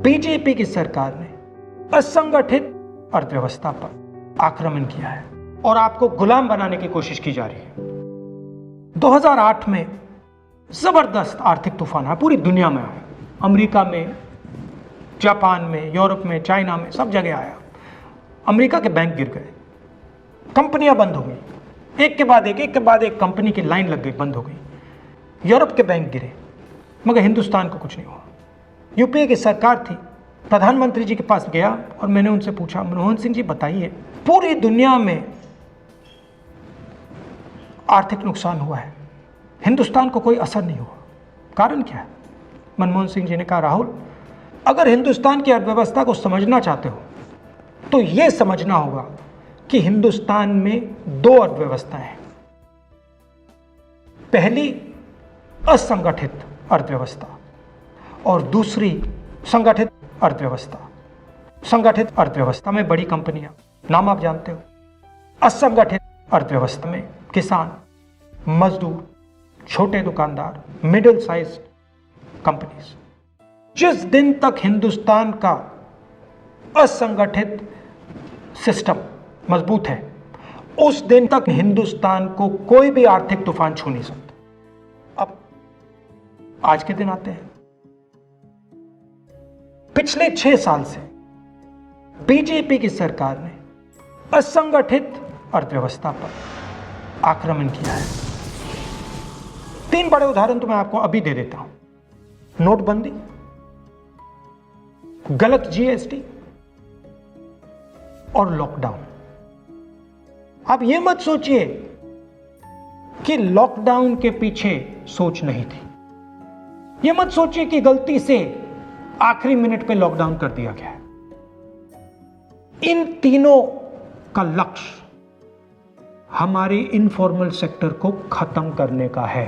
BJP की सरकार ने असंगठित अर्थव्यवस्था पर आक्रमण किया है और आपको गुलाम बनाने की कोशिश की जा रही है। 2008 में जबरदस्त आर्थिक तूफान आया, पूरी दुनिया में आया, अमेरिका में, जापान में, यूरोप में, चाइना में, सब जगह आया। अमेरिका के बैंक गिर गए, कंपनियां बंद हो गई, एक के बाद एक कंपनी की लाइन लग गई, बंद हो गई। यूरोप के बैंक गिरे, मगर हिंदुस्तान को कुछ नहीं हुआ। यूपीए की सरकार थी, प्रधानमंत्री जी के पास गया और मैंने उनसे पूछा, मनमोहन सिंह जी बताइए, पूरी दुनिया में आर्थिक नुकसान हुआ है, हिंदुस्तान को कोई असर नहीं हुआ, कारण क्या है? मनमोहन सिंह जी ने कहा, राहुल, अगर हिंदुस्तान की अर्थव्यवस्था को समझना चाहते हो तो यह समझना होगा कि हिंदुस्तान में दो अर्थव्यवस्थाएं हैं। पहली असंगठित अर्थव्यवस्था और दूसरी संगठित अर्थव्यवस्था। संगठित अर्थव्यवस्था में बड़ी कंपनियां, नाम आप जानते हो। असंगठित अर्थव्यवस्था में किसान, मजदूर, छोटे दुकानदार, मिडिल साइज कंपनीज। जिस दिन तक हिंदुस्तान का असंगठित सिस्टम मजबूत है, उस दिन तक हिंदुस्तान को कोई भी आर्थिक तूफान छू नहीं सकता। अब आज के दिन आते हैं। पिछले 6 साल से बीजेपी की सरकार ने असंगठित अर्थव्यवस्था पर आक्रमण किया है। 3 बड़े उदाहरण तो मैं आपको अभी दे देता हूं। नोटबंदी, गलत जीएसटी और लॉकडाउन। आप यह मत सोचिए कि लॉकडाउन के पीछे सोच नहीं थी। यह मत सोचिए कि गलती से आखिरी मिनट पे लॉकडाउन कर दिया गया है। इन तीनों का लक्ष्य हमारे इनफॉर्मल सेक्टर को खत्म करने का है।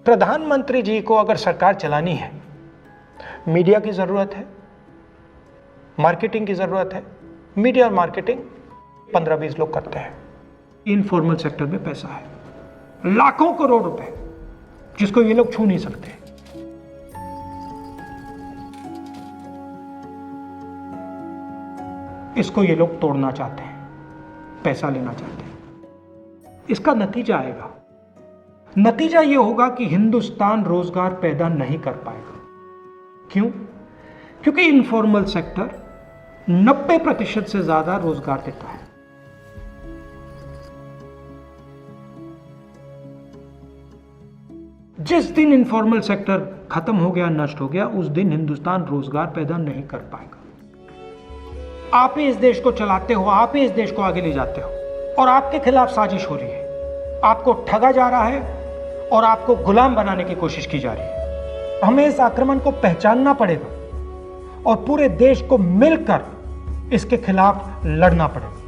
प्रधानमंत्री जी को अगर सरकार चलानी है, मीडिया की जरूरत है, मार्केटिंग की जरूरत है। मीडिया और मार्केटिंग 15-20 लोग करते हैं। इनफॉर्मल सेक्टर में पैसा है, लाखों करोड़ रुपए, जिसको ये लोग छू नहीं सकते। इसको ये लोग तोड़ना चाहते हैं, पैसा लेना चाहते हैं। इसका नतीजा आएगा। नतीजा यह होगा कि हिंदुस्तान रोजगार पैदा नहीं कर पाएगा। क्यों? क्योंकि इनफॉर्मल सेक्टर 90% से ज्यादा रोजगार देता है। जिस दिन इनफॉर्मल सेक्टर खत्म हो गया, नष्ट हो गया, उस दिन हिंदुस्तान रोजगार पैदा नहीं कर पाएगा। आप ही इस देश को चलाते हो, आप ही इस देश को आगे ले जाते हो, और आपके खिलाफ साजिश हो रही है। आपको ठगा जा रहा है और आपको गुलाम बनाने की कोशिश की जा रही है। हमें इस आक्रमण को पहचानना पड़ेगा और पूरे देश को मिलकर इसके खिलाफ लड़ना पड़ेगा।